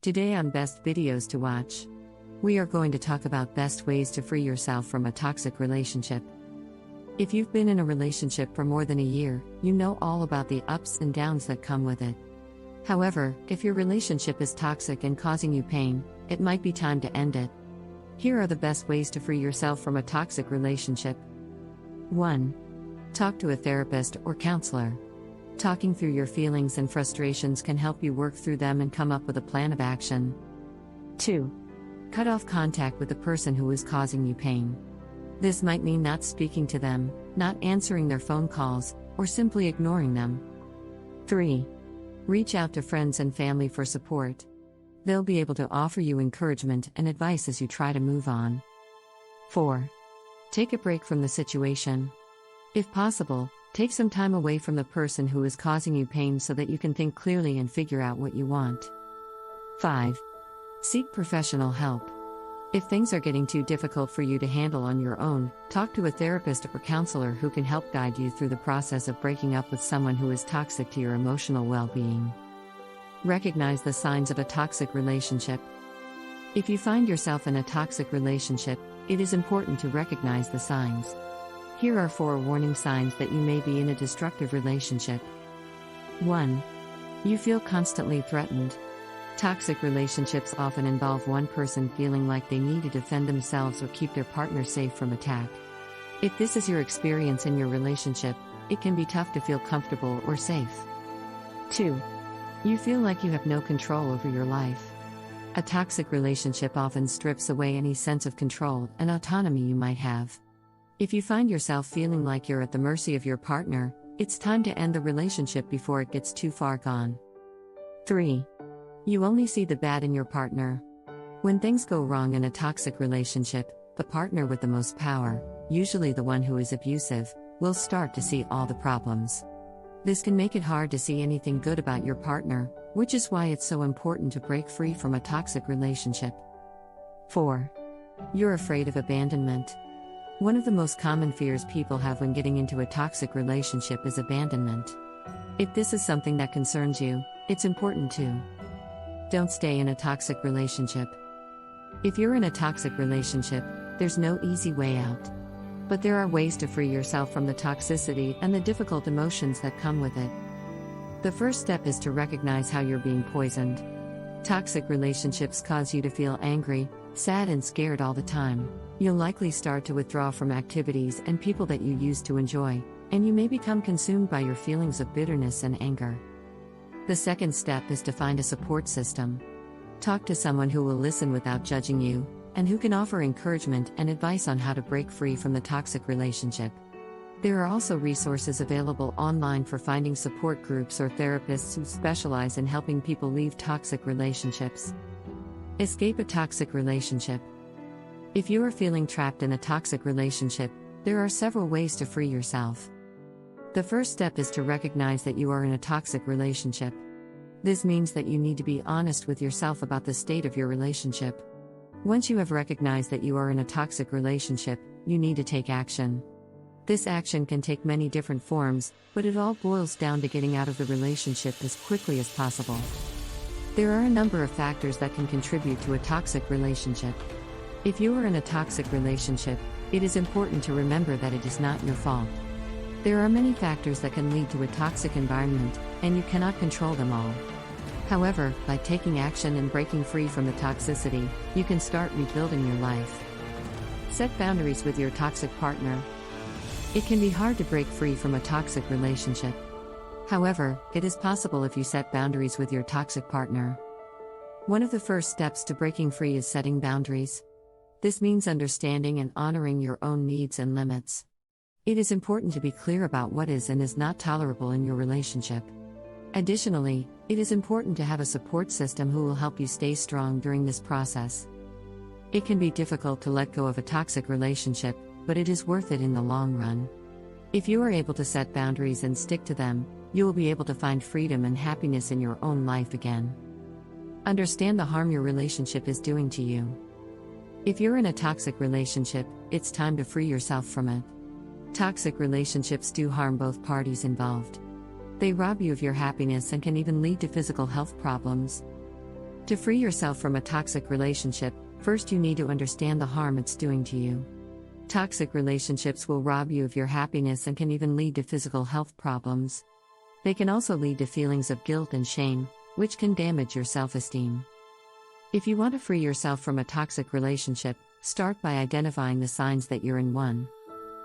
Today on Best Videos to Watch, we are going to talk about best ways to free yourself from a toxic relationship. If you've been in a relationship for more than a year, you know all about the ups and downs that come with it. However, if your relationship is toxic and causing you pain, it might be time to end it. Here are the best ways to free yourself from a toxic relationship. 1. Talk to a therapist or counselor. Talking through your feelings and frustrations can help you work through them and come up with a plan of action. 2. Cut off contact with the person who is causing you pain. This might mean not speaking to them, not answering their phone calls, or simply ignoring them. 3. Reach out to friends and family for support. They'll be able to offer you encouragement and advice as you try to move on. 4. Take a break from the situation. If possible, take some time away from the person who is causing you pain so that you can think clearly and figure out what you want. 5. Seek professional help. If things are getting too difficult for you to handle on your own, talk to a therapist or counselor who can help guide you through the process of breaking up with someone who is toxic to your emotional well-being. Recognize the signs of a toxic relationship. If you find yourself in a toxic relationship, it is important to recognize the signs. Here are 4 warning signs that you may be in a destructive relationship. 1. You feel constantly threatened. Toxic relationships often involve one person feeling like they need to defend themselves or keep their partner safe from attack. If this is your experience in your relationship, it can be tough to feel comfortable or safe. 2. You feel like you have no control over your life. A toxic relationship often strips away any sense of control and autonomy you might have. If you find yourself feeling like you're at the mercy of your partner, it's time to end the relationship before it gets too far gone. 3. You only see the bad in your partner. When things go wrong in a toxic relationship, the partner with the most power, usually the one who is abusive, will start to see all the problems. This can make it hard to see anything good about your partner, which is why it's so important to break free from a toxic relationship. 4. You're afraid of abandonment. One of the most common fears people have when getting into a toxic relationship is abandonment. If this is something that concerns you, it's important to don't stay in a toxic relationship. If you're in a toxic relationship, there's no easy way out. But there are ways to free yourself from the toxicity and the difficult emotions that come with it. The first step is to recognize how you're being poisoned. Toxic relationships cause you to feel angry, sad, and scared all the time. You'll likely start to withdraw from activities and people that you used to enjoy, and you may become consumed by your feelings of bitterness and anger. The second step is to find a support system. Talk to someone who will listen without judging you, and who can offer encouragement and advice on how to break free from the toxic relationship. There are also resources available online for finding support groups or therapists who specialize in helping people leave toxic relationships. Escape a toxic relationship. If you are feeling trapped in a toxic relationship, there are several ways to free yourself. The first step is to recognize that you are in a toxic relationship. This means that you need to be honest with yourself about the state of your relationship. Once you have recognized that you are in a toxic relationship, you need to take action. This action can take many different forms, but it all boils down to getting out of the relationship as quickly as possible. There are a number of factors that can contribute to a toxic relationship. If you are in a toxic relationship, it is important to remember that it is not your fault. There are many factors that can lead to a toxic environment, and you cannot control them all. However, by taking action and breaking free from the toxicity, you can start rebuilding your life. Set boundaries with your toxic partner. It can be hard to break free from a toxic relationship. However, it is possible if you set boundaries with your toxic partner. One of the first steps to breaking free is setting boundaries. This means understanding and honoring your own needs and limits. It is important to be clear about what is and is not tolerable in your relationship. Additionally, it is important to have a support system who will help you stay strong during this process. It can be difficult to let go of a toxic relationship, but it is worth it in the long run. If you are able to set boundaries and stick to them, you will be able to find freedom and happiness in your own life again. Understand the harm your relationship is doing to you. If you're in a toxic relationship, it's time to free yourself from it. Toxic relationships do harm both parties involved. They rob you of your happiness and can even lead to physical health problems. To free yourself from a toxic relationship, first you need to understand the harm it's doing to you. Toxic relationships will rob you of your happiness and can even lead to physical health problems. They can also lead to feelings of guilt and shame, which can damage your self-esteem. If you want to free yourself from a toxic relationship, start by identifying the signs that you're in one.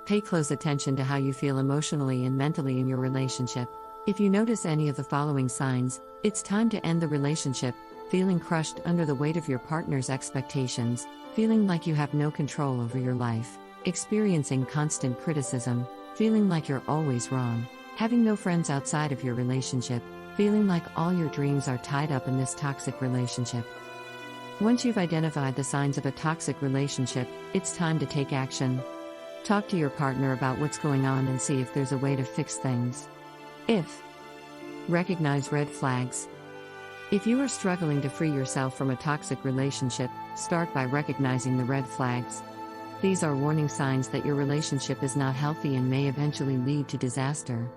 Pay close attention to how you feel emotionally and mentally in your relationship. If you notice any of the following signs, it's time to end the relationship: feeling crushed under the weight of your partner's expectations, feeling like you have no control over your life, experiencing constant criticism, feeling like you're always wrong, having no friends outside of your relationship, feeling like all your dreams are tied up in this toxic relationship. Once you've identified the signs of a toxic relationship, it's time to take action. Talk to your partner about what's going on and see if there's a way to fix things. Recognize red flags. If you are struggling to free yourself from a toxic relationship, start by recognizing the red flags. These are warning signs that your relationship is not healthy and may eventually lead to disaster.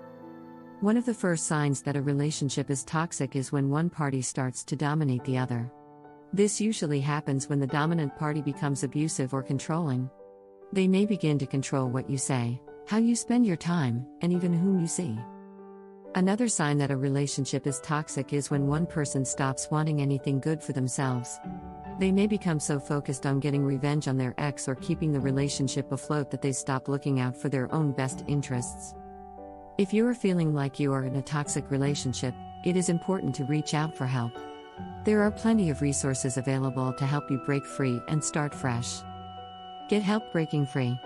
One of the first signs that a relationship is toxic is when one party starts to dominate the other. This usually happens when the dominant party becomes abusive or controlling. They may begin to control what you say, how you spend your time, and even whom you see. Another sign that a relationship is toxic is when one person stops wanting anything good for themselves. They may become so focused on getting revenge on their ex or keeping the relationship afloat that they stop looking out for their own best interests. If you are feeling like you are in a toxic relationship, it is important to reach out for help. There are plenty of resources available to help you break free and start fresh. Get help breaking free.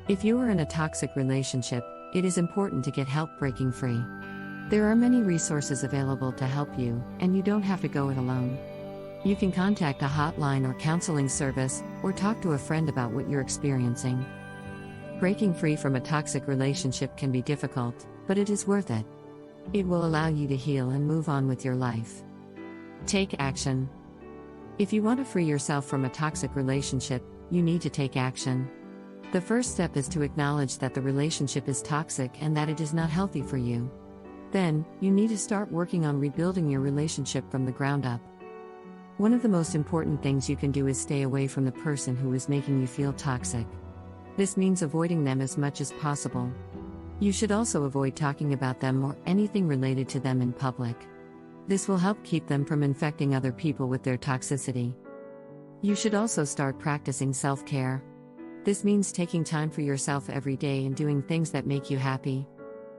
If you are in a toxic relationship, it is important to get help breaking free. There are many resources available to help you, and you don't have to go it alone. You can contact a hotline or counseling service, or talk to a friend about what you're experiencing. Breaking free from a toxic relationship can be difficult, but it is worth it. It will allow you to heal and move on with your life. Take action. If you want to free yourself from a toxic relationship, you need to take action. The first step is to acknowledge that the relationship is toxic and that it is not healthy for you. Then, you need to start working on rebuilding your relationship from the ground up. One of the most important things you can do is stay away from the person who is making you feel toxic. This means avoiding them as much as possible. You should also avoid talking about them or anything related to them in public. This will help keep them from infecting other people with their toxicity. You should also start practicing self-care. This means taking time for yourself every day and doing things that make you happy.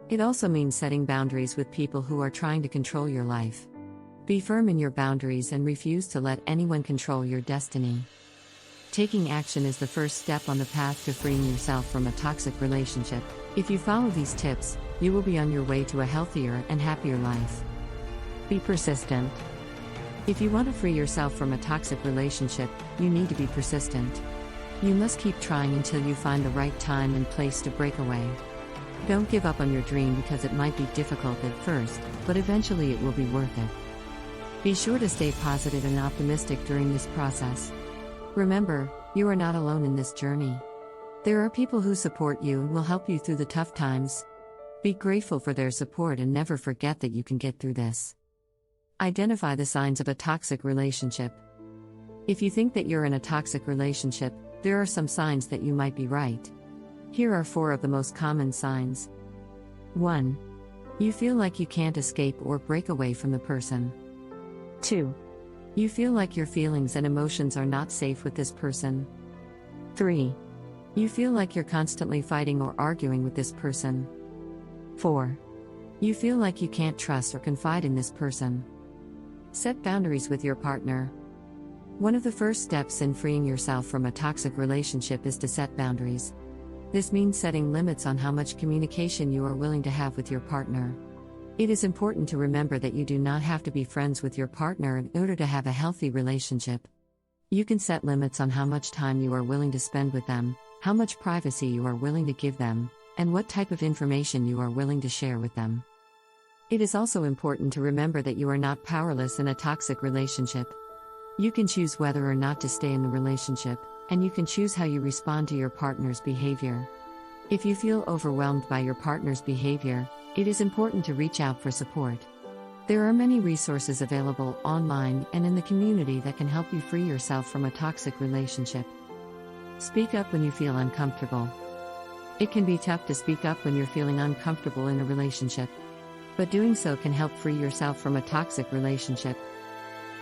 It also means setting boundaries with people who are trying to control your life. Be firm in your boundaries and refuse to let anyone control your destiny. Taking action is the first step on the path to freeing yourself from a toxic relationship. If you follow these tips, you will be on your way to a healthier and happier life. Be persistent. If you want to free yourself from a toxic relationship, you need to be persistent. You must keep trying until you find the right time and place to break away. Don't give up on your dream because it might be difficult at first, but eventually it will be worth it. Be sure to stay positive and optimistic during this process. Remember, you are not alone in this journey. There are people who support you and will help you through the tough times. Be grateful for their support and never forget that you can get through this. Identify the signs of a toxic relationship. If you think that you're in a toxic relationship, there are some signs that you might be right. Here are 4 of the most common signs. 1. You feel like you can't escape or break away from the person. 2. You feel like your feelings and emotions are not safe with this person. 3. You feel like you're constantly fighting or arguing with this person. 4. You feel like you can't trust or confide in this person. Set boundaries with your partner. One of the first steps in freeing yourself from a toxic relationship is to set boundaries. This means setting limits on how much communication you are willing to have with your partner. It is important to remember that you do not have to be friends with your partner in order to have a healthy relationship. You can set limits on how much time you are willing to spend with them, how much privacy you are willing to give them, and what type of information you are willing to share with them. It is also important to remember that you are not powerless in a toxic relationship. You can choose whether or not to stay in the relationship, and you can choose how you respond to your partner's behavior. If you feel overwhelmed by your partner's behavior, it is important to reach out for support. There are many resources available online and in the community that can help you free yourself from a toxic relationship. Speak up when you feel uncomfortable. It can be tough to speak up when you're feeling uncomfortable in a relationship, but doing so can help free yourself from a toxic relationship.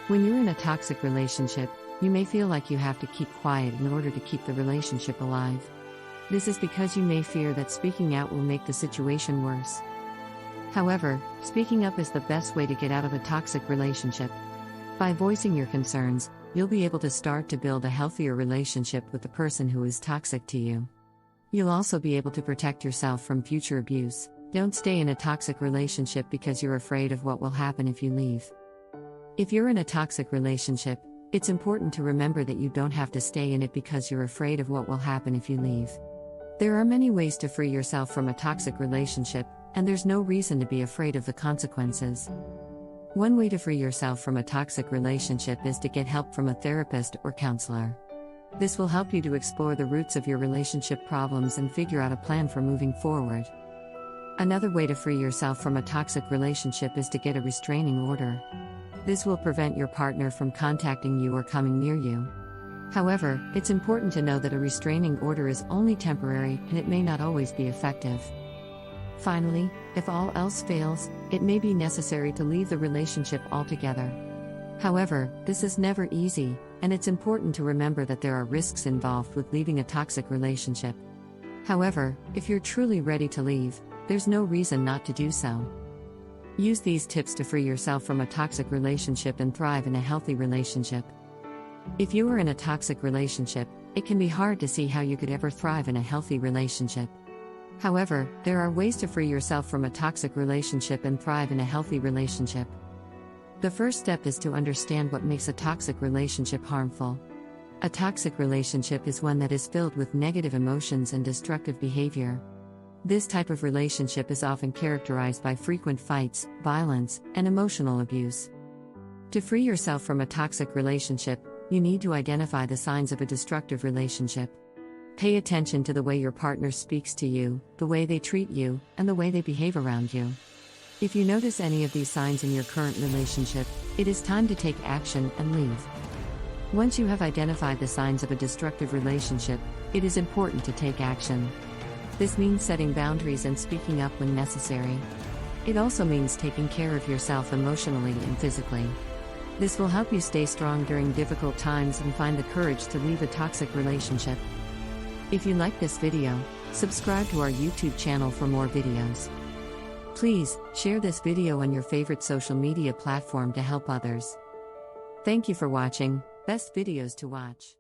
When you're in a toxic relationship, you may feel like you have to keep quiet in order to keep the relationship alive. This is because you may fear that speaking out will make the situation worse. However, speaking up is the best way to get out of a toxic relationship. By voicing your concerns, you'll be able to start to build a healthier relationship with the person who is toxic to you. You'll also be able to protect yourself from future abuse. Don't stay in a toxic relationship because you're afraid of what will happen if you leave. If you're in a toxic relationship, it's important to remember that you don't have to stay in it because you're afraid of what will happen if you leave. There are many ways to free yourself from a toxic relationship, and there's no reason to be afraid of the consequences. One way to free yourself from a toxic relationship is to get help from a therapist or counselor. This will help you to explore the roots of your relationship problems and figure out a plan for moving forward. Another way to free yourself from a toxic relationship is to get a restraining order. This will prevent your partner from contacting you or coming near you. However, it's important to know that a restraining order is only temporary and it may not always be effective. Finally, if all else fails, it may be necessary to leave the relationship altogether. However, this is never easy, and it's important to remember that there are risks involved with leaving a toxic relationship. However, if you're truly ready to leave, there's no reason not to do so. Use these tips to free yourself from a toxic relationship and thrive in a healthy relationship. If you are in a toxic relationship, it can be hard to see how you could ever thrive in a healthy relationship. However, there are ways to free yourself from a toxic relationship and thrive in a healthy relationship. The first step is to understand what makes a toxic relationship harmful. A toxic relationship is one that is filled with negative emotions and destructive behavior. This type of relationship is often characterized by frequent fights, violence, and emotional abuse. To free yourself from a toxic relationship, you need to identify the signs of a destructive relationship. Pay attention to the way your partner speaks to you, the way they treat you, and the way they behave around you. If you notice any of these signs in your current relationship, it is time to take action and leave. Once you have identified the signs of a destructive relationship, it is important to take action. This means setting boundaries and speaking up when necessary. It also means taking care of yourself emotionally and physically. This will help you stay strong during difficult times and find the courage to leave a toxic relationship. If you like this video, subscribe to our YouTube channel for more videos. Please, share this video on your favorite social media platform to help others. Thank you for watching. Best videos to watch.